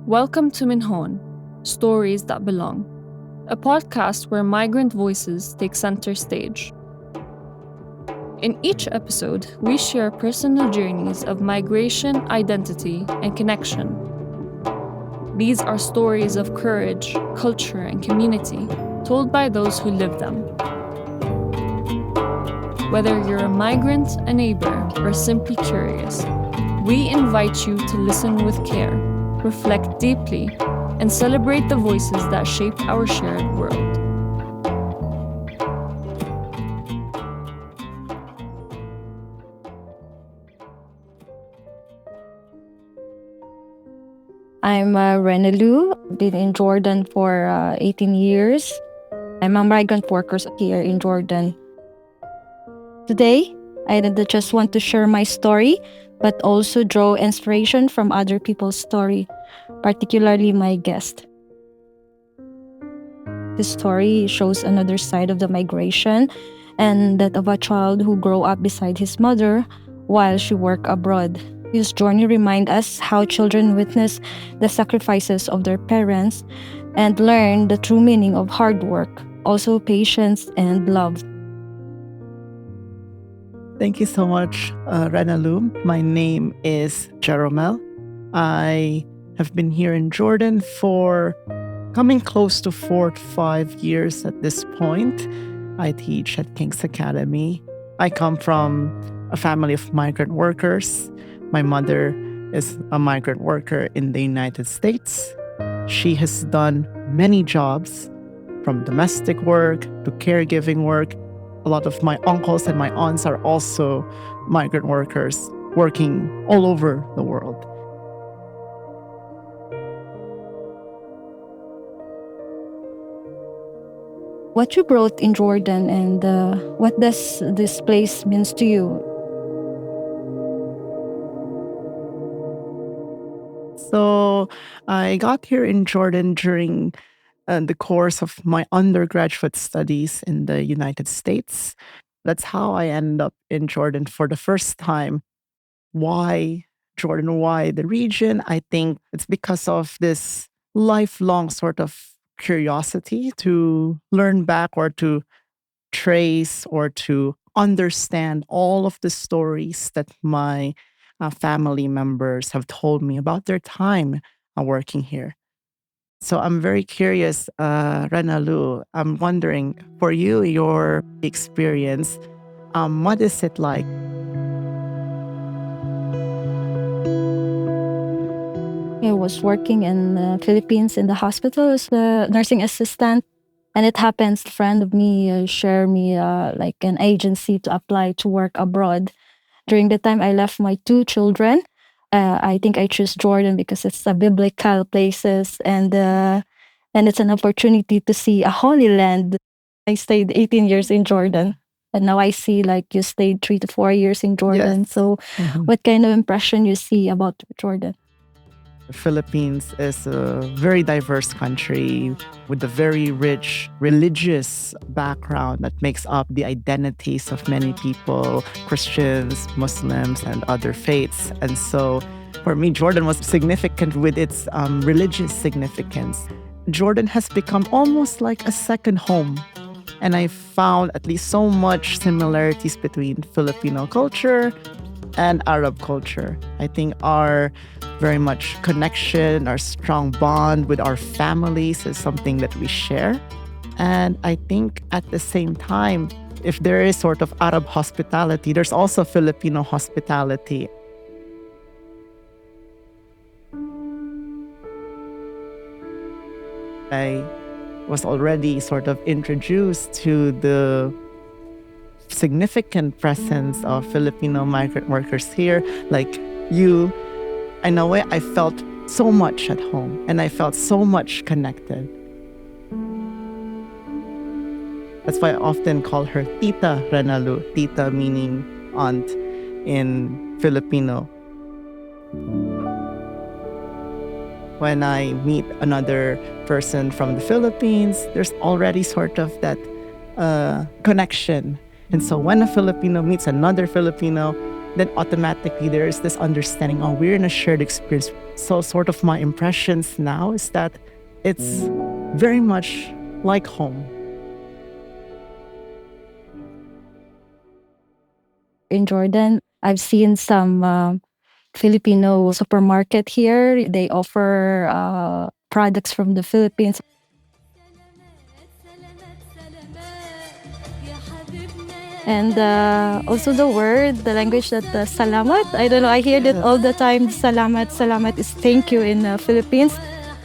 Welcome to Min Hon, Stories That Belong, a podcast where migrant voices take center stage. In each episode, we share personal journeys of migration, identity, and connection. These are stories of courage, culture, and community, told by those who live them. Whether you're a migrant, a neighbor, or simply curious, we invite you to listen with care, reflect deeply, and celebrate the voices that shape our shared world. I'm Renalou, been in Jordan for 18 years. I'm a migrant worker here in Jordan. Today, I just want to share my story, but also draw inspiration from other people's story, particularly my guest. This story shows another side of the migration and that of a child who grew up beside his mother while she worked abroad. This journey reminds us how children witness the sacrifices of their parents and learn the true meaning of hard work, also patience and love. Thank you so much, Renalou. My name is Jeromel. I have been here in Jordan for coming close to 4 to 5 years at this point. I teach at King's Academy. I come from a family of migrant workers. My mother is a migrant worker in the United States. She has done many jobs, from domestic work to caregiving work. A lot of my uncles and my aunts are also migrant workers working all over the world. What you brought in Jordan and what does this place means to you? So I got here in Jordan during the course of my undergraduate studies in the United States. That's how I ended up in Jordan for the first time. Why Jordan? Why the region? I think it's because of this lifelong sort of curiosity to learn back or to trace or to understand all of the stories that my family members have told me about their time working here. So I'm very curious, Renalou. I'm wondering, for you, your experience, what is it like? I was working in the Philippines in the hospital as a nursing assistant. And it happens, a friend of me share me like an agency to apply to work abroad. During the time I left my 2 children, I think I choose Jordan because it's a biblical places and it's an opportunity to see a holy land. I stayed 18 years in Jordan. And now I see like you stayed 3 to 4 years in Jordan. Yes. So what kind of impression you see about Jordan? The Philippines is a very diverse country with a very rich religious background that makes up the identities of many people, Christians, Muslims, and other faiths. And so for me, Jordan was significant with its religious significance. Jordan has become almost like a second home. And I found at least so much similarities between Filipino culture and Arab culture. I think our very much connection, our strong bond with our families is something that we share. And I think at the same time, if there is sort of Arab hospitality, there's also Filipino hospitality. I was already sort of introduced to the significant presence of Filipino migrant workers here. Like you, in a way, I felt so much at home and I felt so much connected. That's why I often call her Tita Renalou, Tita meaning aunt in Filipino. When I meet another person from the Philippines, there's already sort of that connection. And so when a Filipino meets another Filipino, then automatically there is this understanding, oh, we're in a shared experience. So sort of my impressions now is that it's very much like home. In Jordan, I've seen some Filipino supermarket here. They offer products from the Philippines. And also the word, the language that salamat. I don't know, I hear that all the time. Salamat, salamat is thank you in Philippines.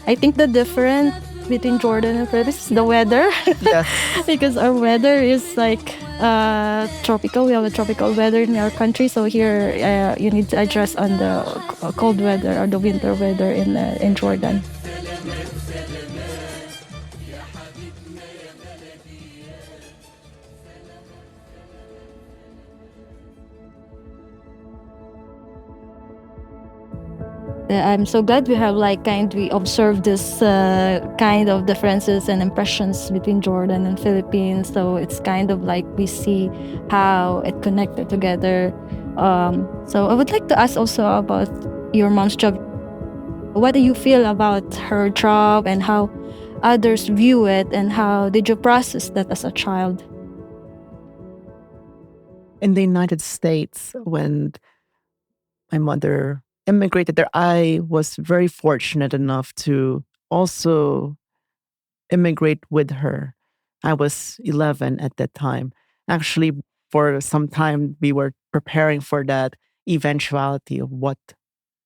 I think the difference between Jordan and Philippines is the weather. Yes. Because our weather is like tropical. We have a tropical weather in our country. So here you need to adjust on the cold weather or the winter weather in Jordan. I'm so glad we observe this kind of differences and impressions between Jordan and Philippines. So it's kind of like we see how it connected together. So I would like to ask also about your mom's job. What do you feel about her job and how others view it, and how did you process that as a child? In the United States, when my mother immigrated there, I was very fortunate enough to also immigrate with her. I was 11 at that time. Actually, for some time, we were preparing for that eventuality of what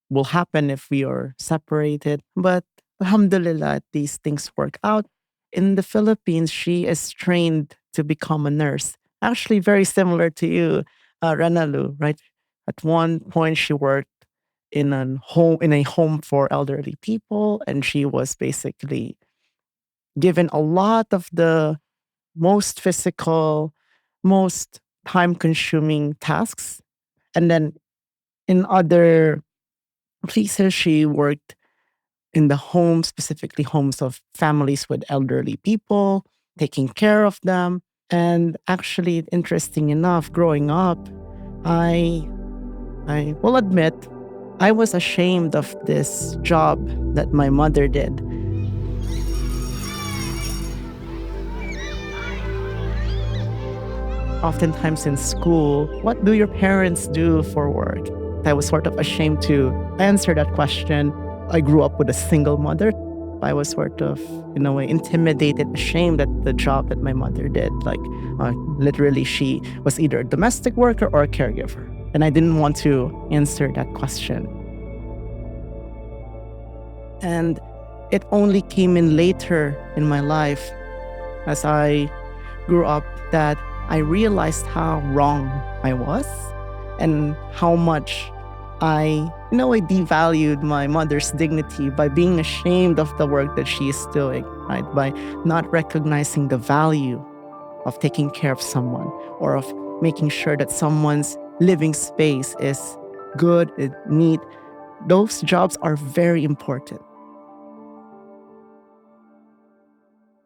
will happen if we are separated. But alhamdulillah, these things work out. In the Philippines, she is trained to become a nurse. Actually, very similar to you, Renalou, right? At one point, she worked in a home for elderly people, and she was basically given a lot of the most physical, most time-consuming tasks. And then in other places, she worked in the homes, specifically homes of families with elderly people, taking care of them. And actually, interesting enough, growing up, I I will admit I was ashamed of this job that my mother did. Oftentimes in school, what do your parents do for work? I was sort of ashamed to answer that question. I grew up with a single mother. I was sort of, in a way, intimidated, ashamed at the job that my mother did. Like, literally, she was either a domestic worker or a caregiver. And I didn't want to answer that question. And it only came in later in my life as I grew up that I realized how wrong I was and how much I, in a way, devalued my mother's dignity by being ashamed of the work that she is doing, right? By not recognizing the value of taking care of someone or of making sure that someone's living space is good and neat. Those jobs are very important.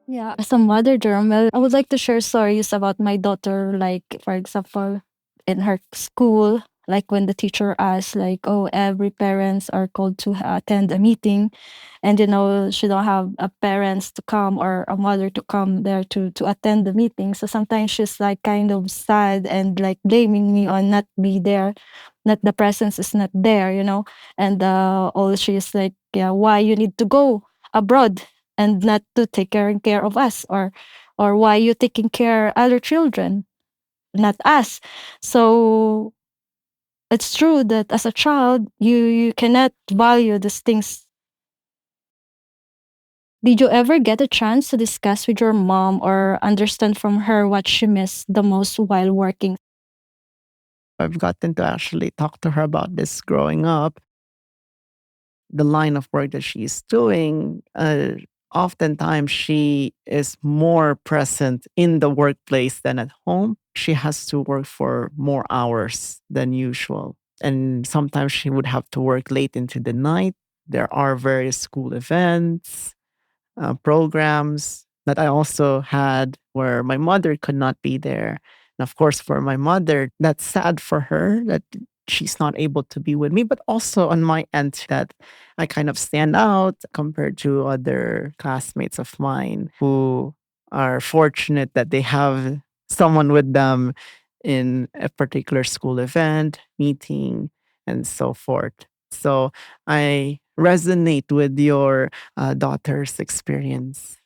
Yeah, as a mother, Jeromel, I would like to share stories about my daughter. Like, for example, in her school, like when the teacher asks, like, oh, every parents are called to attend a meeting, and she don't have a parents to come or a mother to come there to attend the meeting. So sometimes she's like kind of sad and like blaming me on not be there, not the presence is not there, and all she's like, yeah, why you need to go abroad and not to take care of us, or why you taking care other children, not us. So it's true that as a child you cannot value these things. Did you ever get a chance to discuss with your mom or understand from her what she missed the most while working? I've gotten to actually talk to her about this growing up. The line of work that she's doing, oftentimes she is more present in the workplace than at home. She has to work for more hours than usual. And sometimes she would have to work late into the night. There are various school events, programs that I also had where my mother could not be there. And of course, for my mother, that's sad for her that she's not able to be with me, but also on my end that I kind of stand out compared to other classmates of mine who are fortunate that they have someone with them in a particular school event, meeting, and so forth. So I resonate with your daughter's experience.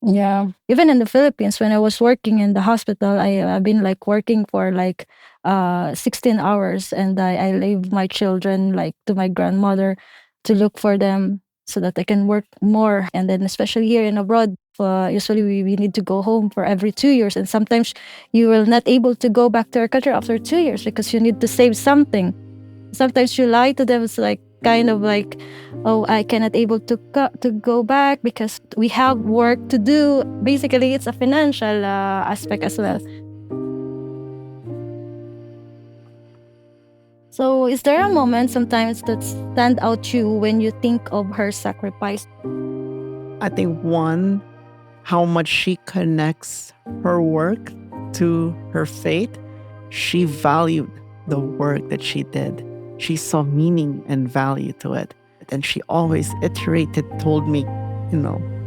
Yeah. Even in the Philippines, when I was working in the hospital, I've been like working for like 16 hours, and I leave my children like to my grandmother to look for them so that I can work more. And then especially here in abroad, usually we need to go home for every 2 years. And sometimes you will not able to go back to your country after 2 years because you need to save something. Sometimes you lie to them. It's like kind of like, oh, I cannot able to go back because we have work to do. Basically, it's a financial aspect as well. So, is there a moment sometimes that stand out to you when you think of her sacrifice? I think one, how much she connects her work to her faith. She valued the work that she did. She saw meaning and value to it. And she always iterated, told me,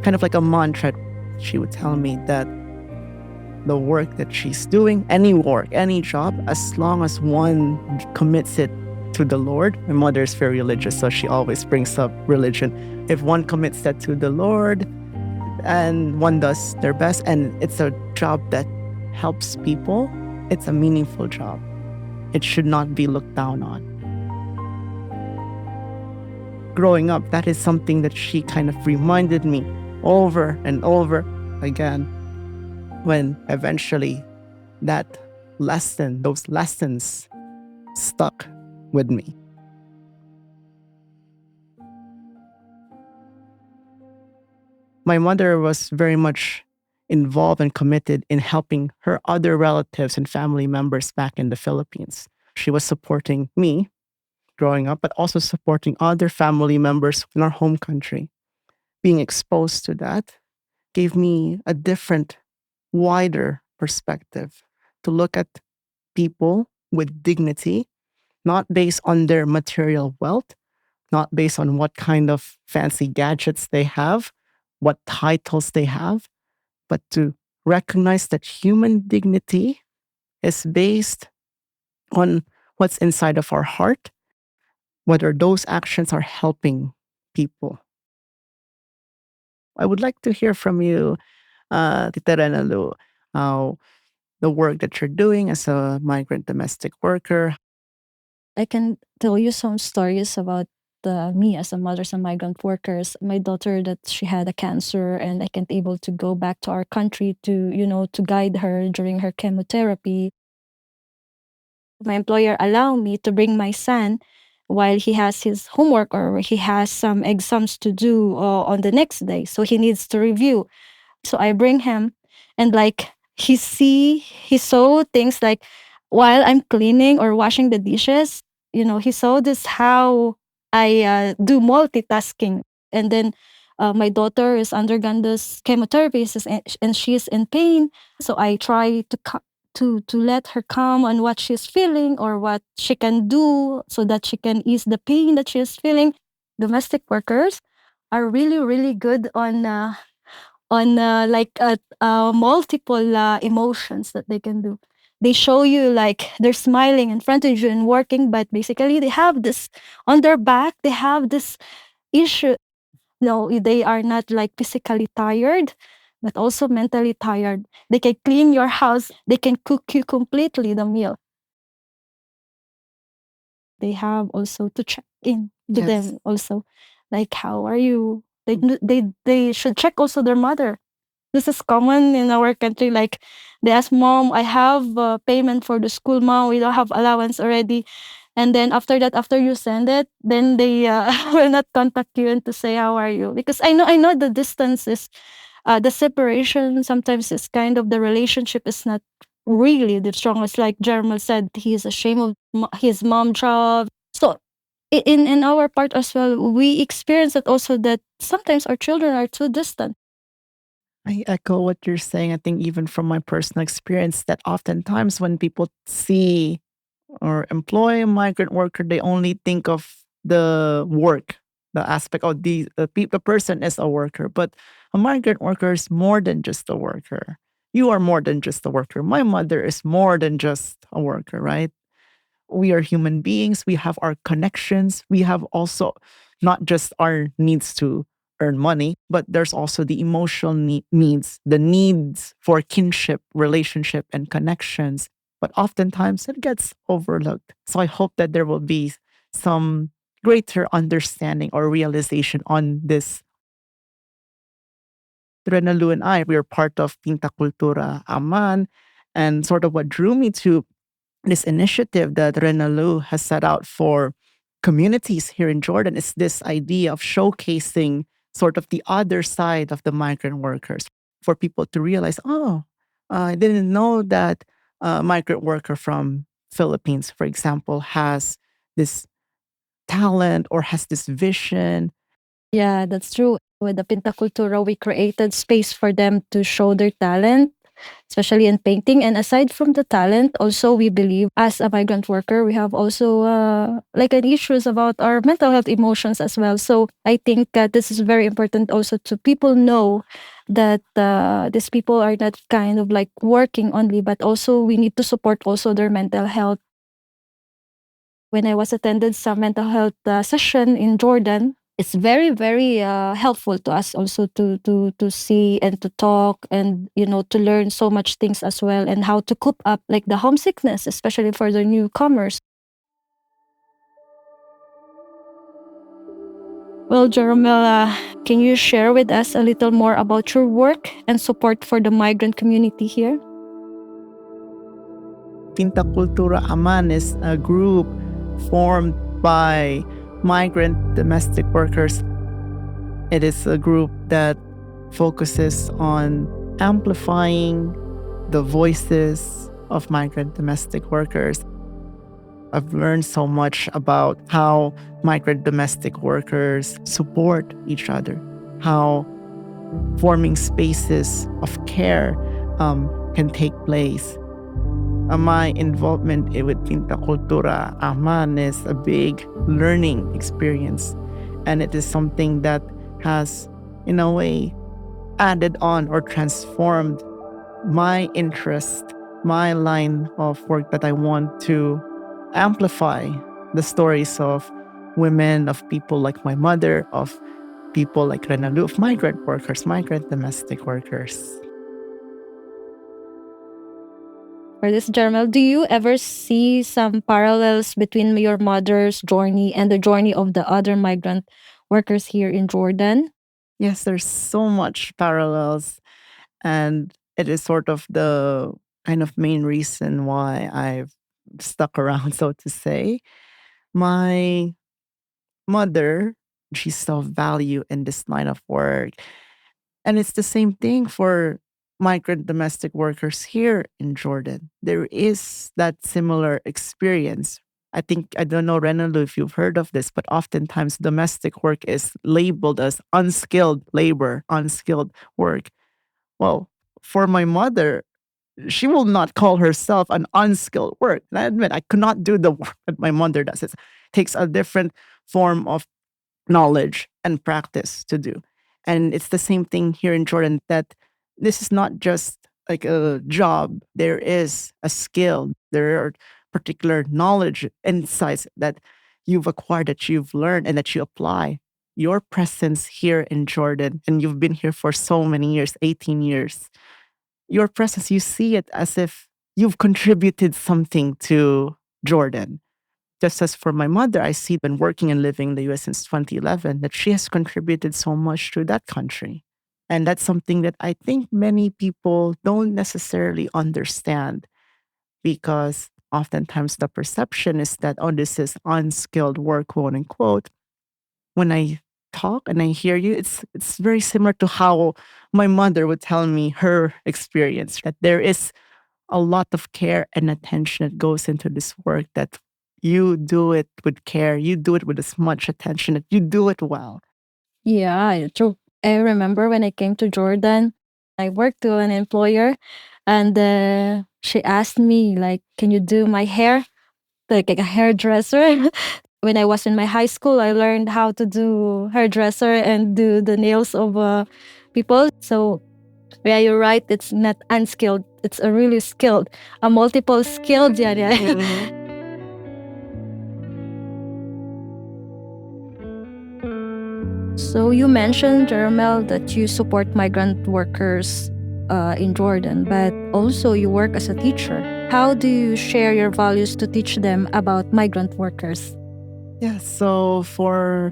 kind of like a mantra. She would tell me that the work that she's doing, any work, any job, as long as one commits it to the Lord. My mother is very religious, so she always brings up religion. If one commits that to the Lord and one does their best, and it's a job that helps people, it's a meaningful job. It should not be looked down on. Growing up, that is something that she kind of reminded me over and over again, when eventually those lessons stuck with me. My mother was very much involved and committed in helping her other relatives and family members back in the Philippines. She was supporting me growing up, but also supporting other family members in our home country. Being exposed to that gave me a different, wider perspective to look at people with dignity, not based on their material wealth, not based on what kind of fancy gadgets they have, what titles they have, but to recognize that human dignity is based on what's inside of our heart, whether those actions are helping people. I would like to hear from you, Tita Renalou, how the work that you're doing as a migrant domestic worker. I can tell you some stories about me as a mother of migrant workers. My daughter, that she had a cancer, and I can't able to go back to our country to guide her during her chemotherapy. My employer allowed me to bring my son while he has his homework or he has some exams to do on the next day. So he needs to review. So I bring him, and like he saw things like while I'm cleaning or washing the dishes, he saw this how I do multitasking. And then my daughter is undergone this chemotherapy, and she's in pain. So I try to let her calm on what she's feeling or what she can do so that she can ease the pain that she's feeling. Domestic workers are really really good on multiple emotions that they can do. They show you like they're smiling in front of you and working, but basically they have this on their back. They have this issue. No, they are not like physically tired, but also mentally tired. They can clean your house. They can cook you completely the meal. They have also to check in to Yes. them also, like how are you? They should check also their mother. This is common in our country. Like they ask mom, I have payment for the school, mom. We don't have allowance already. And then after that, after you send it, then they will not contact you and to say how are you, because I know the distance is the separation sometimes is kind of the relationship is not really the strongest. Like Jeromel said, he is ashamed of his mom job. So in our part as well, we experience it also that sometimes our children are too distant. I echo what you're saying. I think even from my personal experience that oftentimes when people see or employ a migrant worker, they only think of the work, the aspect of the person is a worker. But a migrant worker is more than just a worker. You are more than just a worker. My mother is more than just a worker, right? We are human beings. We have our connections. We have also not just our needs to earn money, but there's also the emotional needs, the needs for kinship, relationship, and connections. But oftentimes it gets overlooked. So I hope that there will be some greater understanding or realization on this. Renalou and I, we are part of Pinta Cultura Amman, and sort of what drew me to this initiative that Renalou has set out for communities here in Jordan is this idea of showcasing sort of the other side of the migrant workers for people to realize, oh, I didn't know that a migrant worker from Philippines, for example, has this talent or has this vision. Yeah, that's true. With the Pinta Cultura, we created space for them to show their talent, especially in painting. And aside from the talent, also we believe as a migrant worker, we have also like an issues about our mental health emotions as well. So I think this is very important also to people know that these people are not kind of like working only, but also we need to support also their mental health. When I was attended some mental health session in Jordan, it's very very helpful to us also to see and to talk and to learn so much things as well and how to cope up like the homesickness, especially for the newcomers. Well, Jeromel, can you share with us a little more about your work and support for the migrant community here? Pinta Cultura Amman is a group formed by migrant domestic workers. It is a group that focuses on amplifying the voices of migrant domestic workers. I've learned so much about how migrant domestic workers support each other, how forming spaces of care can take place. My involvement with Pinta Cultura Amman is a big learning experience. And it is something that has, in a way, added on or transformed my interest, my line of work that I want to amplify the stories of women, of people like my mother, of people like Renalou, of migrant workers, migrant domestic workers. For this, Jeromel, do you ever see some parallels between your mother's journey and the journey of the other migrant workers here in Jordan? Yes, there's so much parallels. And it is sort of the kind of main reason why I've stuck around, so to say. My mother, she saw value in this line of work. And it's the same thing for migrant domestic workers here in Jordan. There is that similar experience. I think, I don't know, Renalou, if you've heard of this, but oftentimes domestic work is labeled as unskilled labor, unskilled work. Well, for my mother, she will not call herself an unskilled work. And I admit, I could not do the work that my mother does. It takes a different form of knowledge and practice to do. And it's the same thing here in Jordan that this is not just like a job. There is a skill. There are particular knowledge, insights that you've acquired, that you've learned, and that you apply. Your presence here in Jordan, and you've been here for so many years, 18 years, your presence, you see it as if you've contributed something to Jordan. Just as for my mother, I see been working and living in the US since 2011, that she has contributed so much to that country. And that's something that I think many people don't necessarily understand, because oftentimes the perception is that, oh, this is unskilled work, quote unquote. When I talk and I hear you, it's very similar to how my mother would tell me her experience, that there is a lot of care and attention that goes into this work, that you do it with care, you do it with as much attention, that you do it well. Yeah, true. I remember when I came to Jordan, I worked to an employer and she asked me like, can you do my hair? like a hairdresser. When I was in my high school, I learned how to do hairdresser and do the nails of people. So yeah, you're right. It's not unskilled. It's a really skilled, a multiple skilled. Yeah, yeah. Mhm. So you mentioned, Jeromel, that you support migrant workers in Jordan, but also you work as a teacher. How do you share your values to teach them about migrant workers? Yeah, so for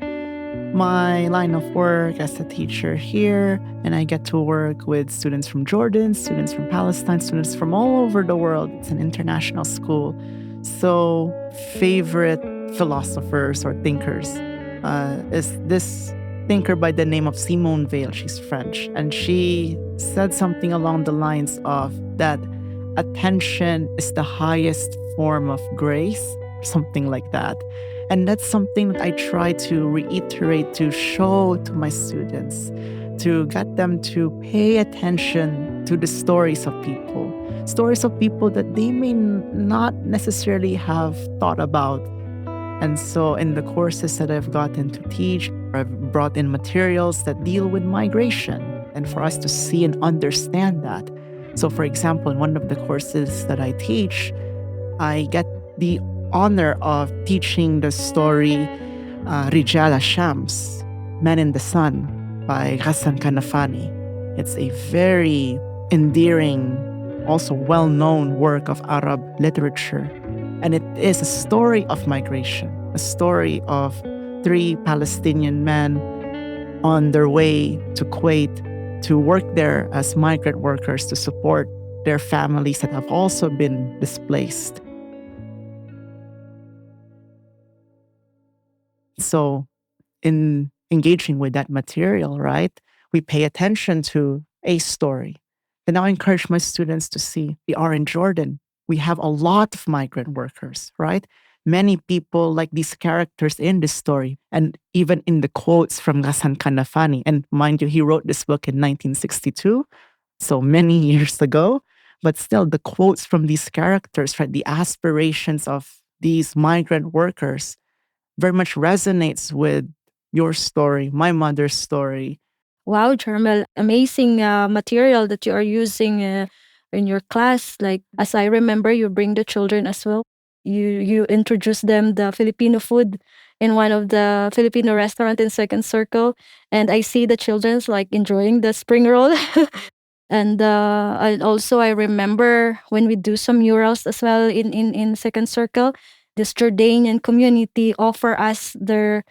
my line of work as a teacher here, and I get to work with students from Jordan, students from Palestine, students from all over the world. It's an international school. So, favorite philosophers or thinkers is this thinker by the name of Simone Weil. She's French, and she said something along the lines of that attention is the highest form of grace, something like that. And that's something that I try to reiterate, to show to my students, to get them to pay attention to the stories of people that they may not necessarily have thought about. And so, in the courses that I've gotten to teach, I've brought in materials that deal with migration and for us to see and understand that. So, for example, in one of the courses that I teach, I get the honor of teaching the story Rijal Shams, Men in the Sun by Ghassan Kanafani. It's a very endearing, also well known work of Arab literature. And it is a story of migration, a story of three Palestinian men on their way to Kuwait to work there as migrant workers to support their families that have also been displaced. So, in engaging with that material, right, we pay attention to a story. And I encourage my students to see we are in Jordan. We have a lot of migrant workers, right? Many people like these characters in this story, and even in the quotes from Ghassan Kanafani. And mind you, he wrote this book in 1962, so many years ago. But still, the quotes from these characters, right, the aspirations of these migrant workers very much resonates with your story, my mother's story. Wow, Jeromel, amazing material that you are using in your class. Like, as I remember, you bring the children as well. You introduce them the Filipino food in one of the Filipino restaurant in Second Circle, and I see the children's like enjoying the spring roll. And also I remember when we do some murals as well in Second Circle, this Jordanian community offer us their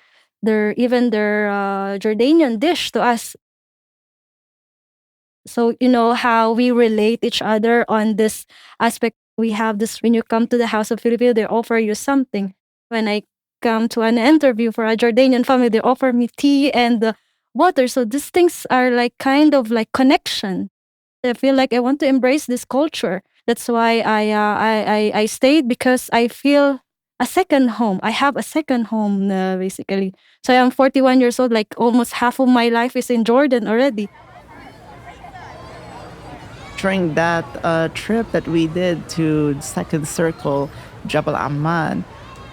Jordanian dish to us. So you know how we relate each other on this aspect. We have this when you come to the House of Filipino, they offer you something. When I come to an interview for a Jordanian family, they offer me tea and water. So these things are like kind of like connection. I feel like I want to embrace this culture. That's why I stayed, because I feel a second home. I have a second home basically. So I'm 41 years old. Like almost half of my life is in Jordan already. During that trip that we did to Second Circle, Jabal Amman,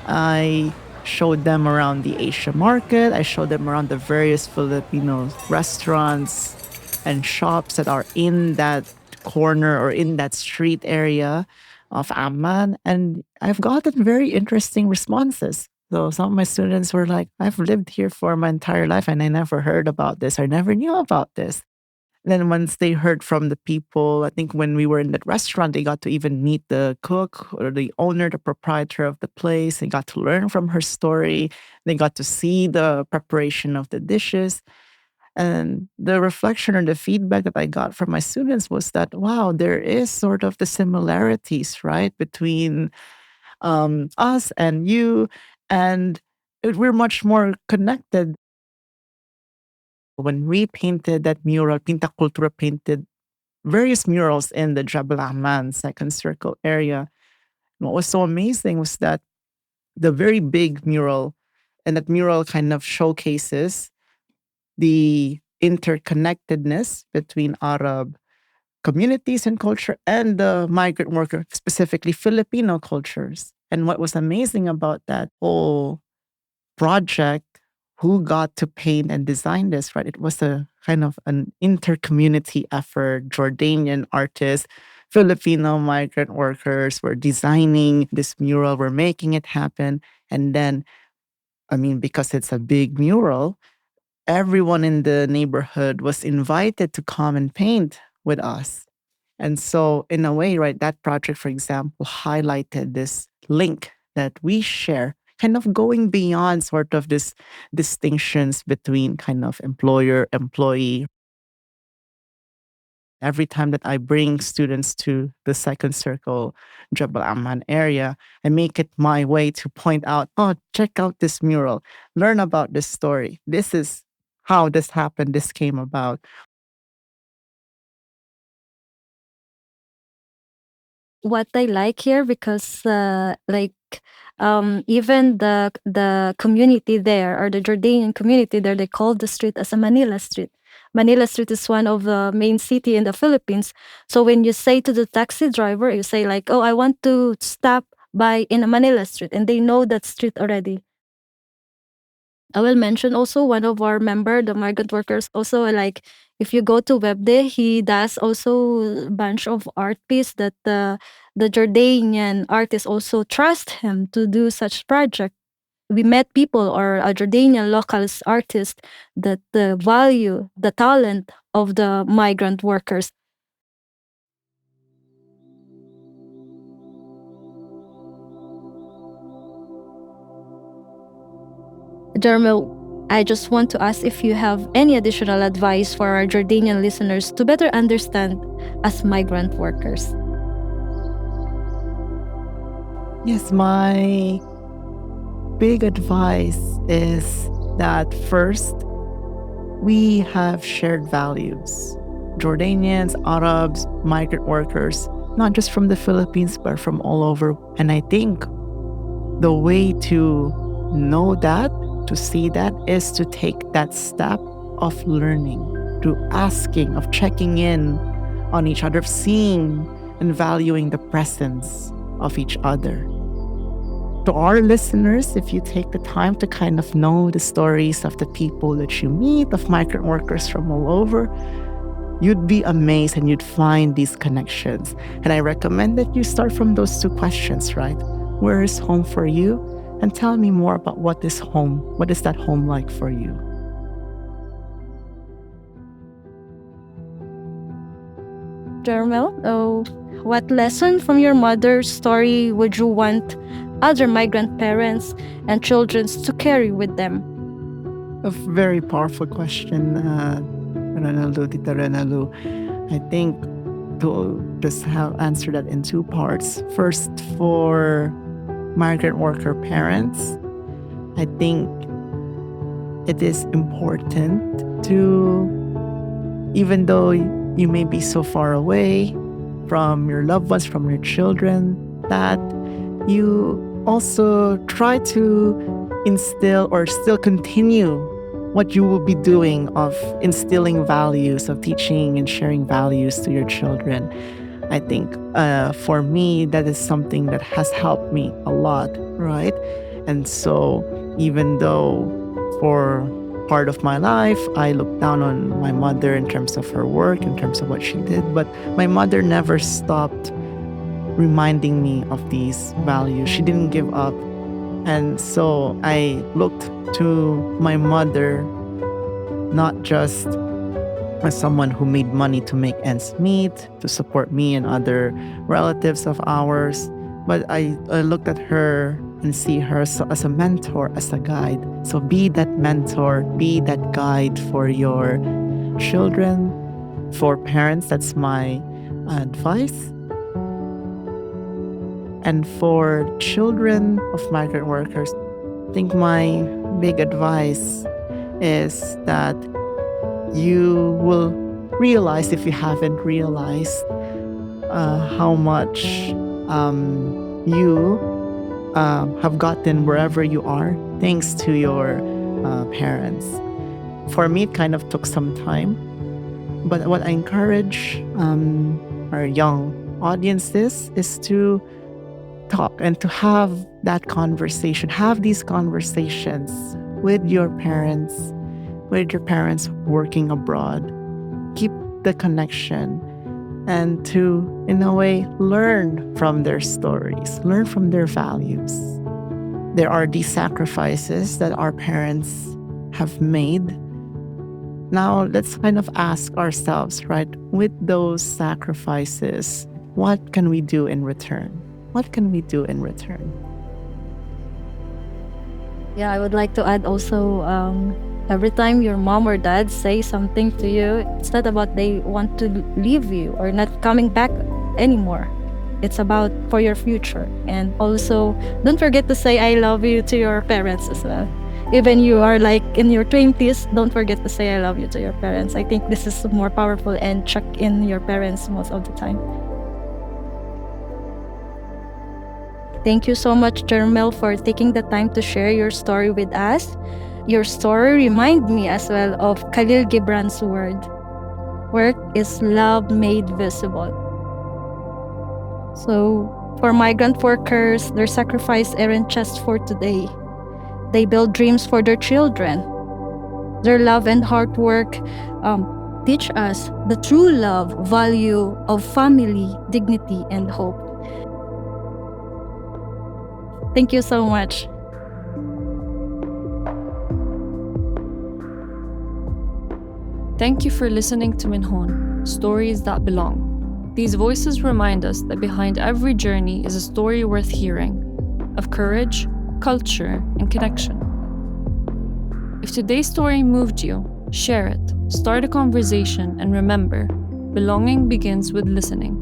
I showed them around the Asia market. I showed them around the various Filipino restaurants and shops that are in that corner or in that street area of Amman. And I've gotten very interesting responses. So some of my students were like, I've lived here for my entire life and I never heard about this or never knew about this. Then once they heard from the people, I think when we were in that restaurant, they got to even meet the cook or the owner, the proprietor of the place. They got to learn from her story. They got to see the preparation of the dishes. And the reflection or the feedback that I got from my students was that, wow, there is sort of the similarities, right, between us and you. And we're much more connected. When we painted that mural, Pinta Cultura painted various murals in the Jabal Ahman Second Circle area. What was so amazing was that the very big mural, and that mural kind of showcases the interconnectedness between Arab communities and culture and the migrant worker, specifically Filipino cultures. And what was amazing about that whole project, who got to paint and design this, right? It was a kind of an inter-community effort. Jordanian artists, Filipino migrant workers were designing this mural, were making it happen. And then, I mean, because it's a big mural, everyone in the neighborhood was invited to come and paint with us. And so, in a way, right, that project, for example, highlighted this link that we share, kind of going beyond sort of this distinctions between kind of employer, employee. Every time that I bring students to the second circle, Jebel Amman area, I make it my way to point out, oh, check out this mural, learn about this story. This is how this happened, this came about. What I like here, because even the community there, or the Jordanian community there, they call the street as a Manila Street. Manila Street is one of the main city in the Philippines. So when you say to the taxi driver, you say like, oh, I want to stop by in a Manila Street, and they know that street already. I will mention also one of our member, the migrant workers, also like if you go to Webday, he does also a bunch of art piece that the Jordanian artists also trust him to do such project. We met people or a Jordanian locals artist that value the talent of the migrant workers. Jeromel, I just want to ask if you have any additional advice for our Jordanian listeners to better understand as migrant workers. Yes, my big advice is that first, we have shared values. Jordanians, Arabs, migrant workers, not just from the Philippines, but from all over. And I think the way to know that, to see that, is to take that step of learning, to asking, of checking in on each other, of seeing and valuing the presence of each other. To our listeners, if you take the time to kind of know the stories of the people that you meet, of migrant workers from all over, you'd be amazed and you'd find these connections. And I recommend that you start from those two questions, right? Where is home for you? And tell me more about what is home. What is that home like for you? Jeromel, what lesson from your mother's story would you want other migrant parents and children to carry with them? A very powerful question, Renalou, Tita Renalou. I think to just answer that in two parts. First, for migrant worker parents, I think it is important to, even though you may be so far away from your loved ones, from your children, that you also try to instill or still continue what you will be doing of instilling values, of teaching and sharing values to your children. I think for me, that is something that has helped me a lot, right? And so even though for part of my life, I look down on my mother in terms of her work, in terms of what she did, but my mother never stopped reminding me of these values. She didn't give up. And so I looked to my mother not just as someone who made money to make ends meet, to support me and other relatives of ours, but I looked at her and see her as a mentor, as a guide. So be that mentor, be that guide for your children, for parents. That's my advice. And for children of migrant workers, I think my big advice is that you will realize, if you haven't realized, how much you have gotten wherever you are thanks to your parents. For me, it kind of took some time. But what I encourage our young audiences is to talk and to have that conversation, have these conversations with your parents working abroad. Keep the connection and to, in a way, learn from their stories, learn from their values. There are these sacrifices that our parents have made. Now, let's kind of ask ourselves, right, with those sacrifices, what can we do in return? What can we do in return? Yeah, I would like to add also, every time your mom or dad say something to you, it's not about they want to leave you or not coming back anymore. It's about for your future. And also, don't forget to say I love you to your parents as well. Even you are like in your 20s, don't forget to say I love you to your parents. I think this is more powerful, and check in your parents most of the time. Thank you so much, Jeromel, for taking the time to share your story with us. Your story reminds me as well of Khalil Gibran's word. Work is love made visible. So, for migrant workers, their sacrifice aren't just for today. They build dreams for their children. Their love and hard work teach us the true love, value of family, dignity, and hope. Thank you so much. Thank you for listening to Min Hon, Stories That Belong. These voices remind us that behind every journey is a story worth hearing, of courage, culture, and connection. If today's story moved you, share it, start a conversation, and remember, belonging begins with listening.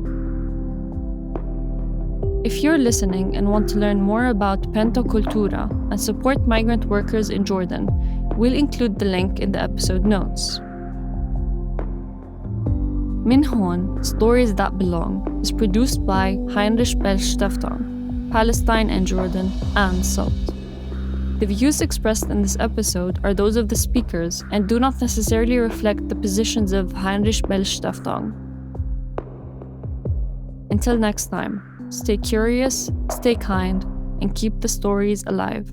If you're listening and want to learn more about Pento Cultura and support migrant workers in Jordan, we'll include the link in the episode notes. Min Hon, Stories That Belong, is produced by Heinrich Bell-Stiftung, Palestine and Jordan, and SALT. The views expressed in this episode are those of the speakers and do not necessarily reflect the positions of Heinrich Bell-Stiftung. Until next time, stay curious, stay kind, and keep the stories alive.